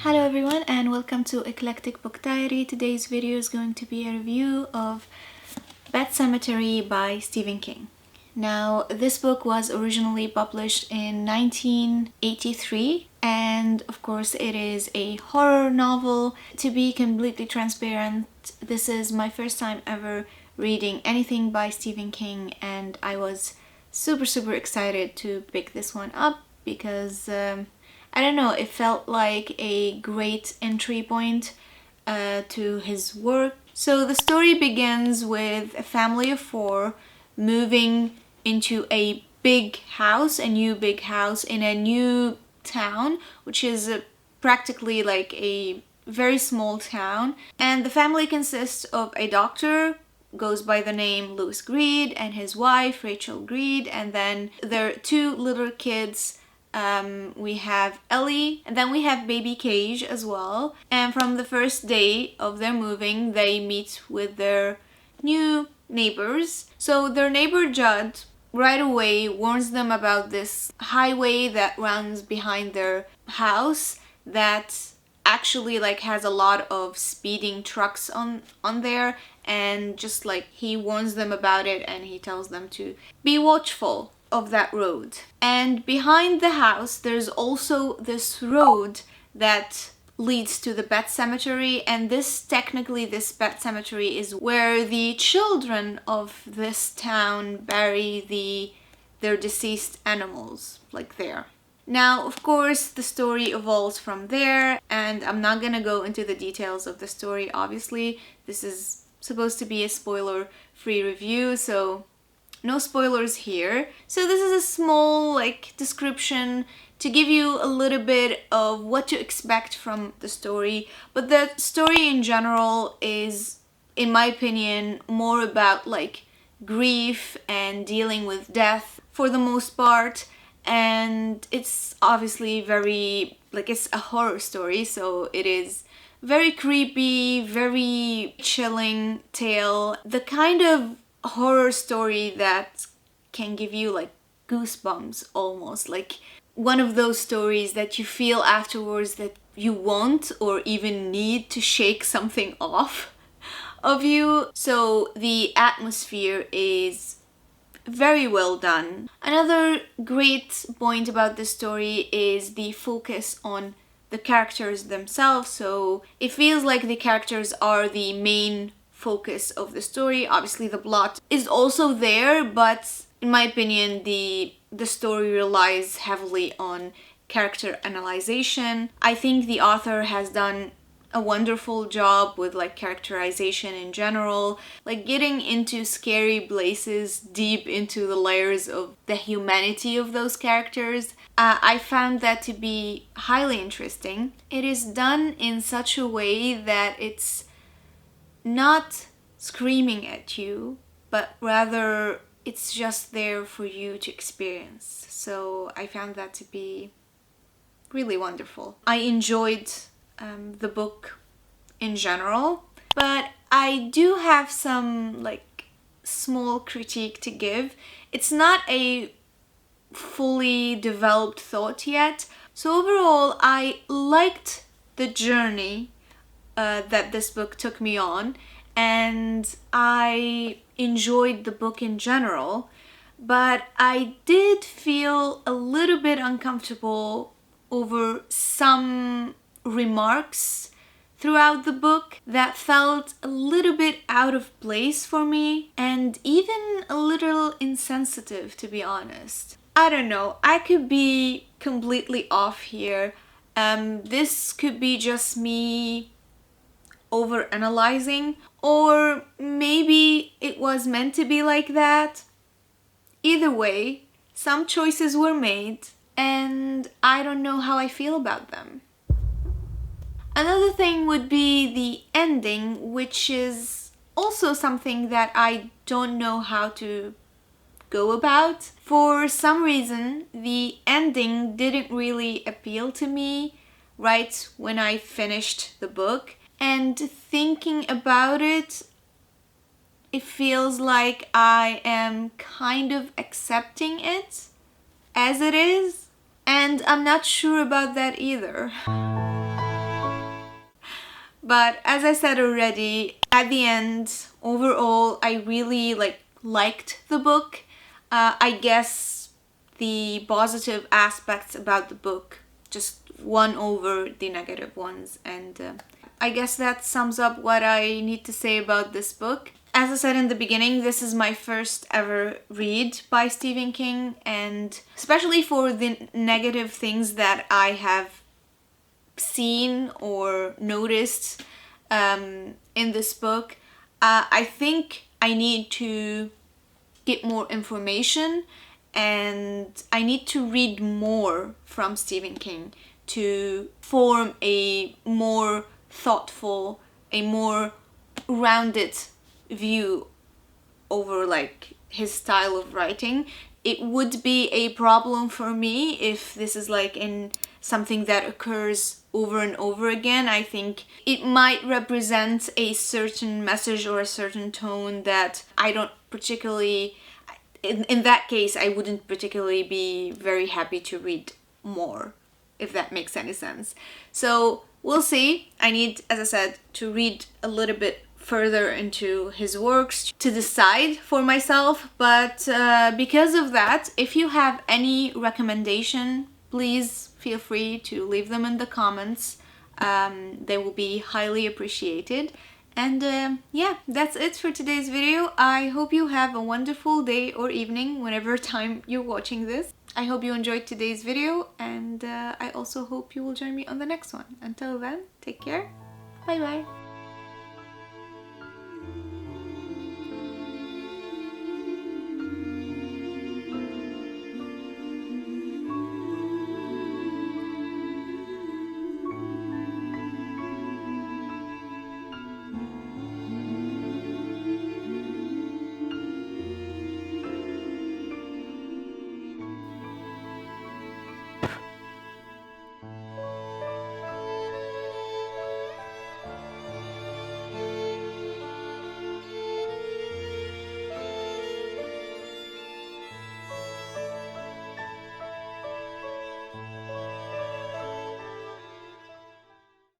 Hello everyone and welcome to Eclectic Book Diary. Today's video is going to be a review of Pet Sematary by Stephen King. Now, this book was originally published in 1983 and of course it is a horror novel. To be completely transparent, this is my first time ever reading anything by Stephen King and I was super excited to pick this one up because I don't know, it felt like a great entry point to his work. So the story begins with a family of four moving into a big house, a new big house in a new town, which is practically like a very small town. And the family consists of a doctor, goes by the name Louis Greed, and his wife Rachel Greed, and then their two little kids. We have Ellie, and then we have baby Cage as well. And from the first day of their moving, they meet with their new neighbors. So their neighbor Judd right away warns them about this highway that runs behind their house that actually like has a lot of speeding trucks on there, and just like he warns them about it and he tells them to be watchful of that road. And behind the house there's also this road that leads to the Pet Sematary, and this Pet Sematary is where the children of this town bury their deceased animals, like there. Now, of course, the story evolves from there, and I'm not gonna go into the details of the story, obviously. This is supposed to be a spoiler-free review, so no spoilers here. So this is a small like description to give you a little bit of what to expect from the story, but the story in general is, in my opinion, more about like grief and dealing with death for the most part. And it's obviously very, like, it's a horror story, so it is very creepy, very chilling tale. The kind of horror story that can give you like goosebumps almost, like one of those stories that you feel afterwards that you want or even need to shake something off of you. So the atmosphere is very well done. Another great point about this story is the focus on the characters themselves. So it feels like the characters are the main focus of the story. Obviously the plot is also there, but in my opinion the story relies heavily on character analyzation. I think the author has done a wonderful job with like characterization in general, like getting into scary places, deep into the layers of the humanity of those characters. I found that to be highly interesting. It is done in such a way that it's not screaming at you, but rather it's just there for you to experience. So I found that to be really wonderful. I enjoyed the book in general, but I do have some like small critique to give. It's not a fully developed thought yet. So overall, I liked the journey that this book took me on, and I enjoyed the book in general, but I did feel a little bit uncomfortable over some remarks throughout the book that felt a little bit out of place for me, and even a little insensitive, to be honest. I don't know, I could be completely off here. This could be just me over-analyzing, or maybe it was meant to be like that. Either way, some choices were made, and I don't know how I feel about them. Another thing would be the ending, which is also something that I don't know how to go about. For some reason, the ending didn't really appeal to me right when I finished the book. And thinking about it, it feels like I am kind of accepting it as it is. And I'm not sure about that either. But as I said already, at the end, overall, I really liked the book. I guess the positive aspects about the book just won over the negative ones, and I guess that sums up what I need to say about this book. As I said in the beginning, this is my first ever read by Stephen King, and especially for the negative things that I have seen or noticed in this book, I think I need to get more information, and I need to read more from Stephen King to form a more thoughtful, a more rounded view over his style of writing. It would be a problem for me if this is in something that occurs over and over again. I think it might represent a certain message or a certain tone that I don't particularly, in that case, I wouldn't particularly be very happy to read more, if that makes any sense. So we'll see. I need, as I said, to read a little bit further into his works to decide for myself. But because of that, if you have any recommendation, please feel free to leave them in the comments. They will be highly appreciated. And yeah, that's it for today's video. I hope you have a wonderful day or evening, whenever time you're watching this. I hope you enjoyed today's video, and I also hope you will join me on the next one. Until then, take care. Bye bye.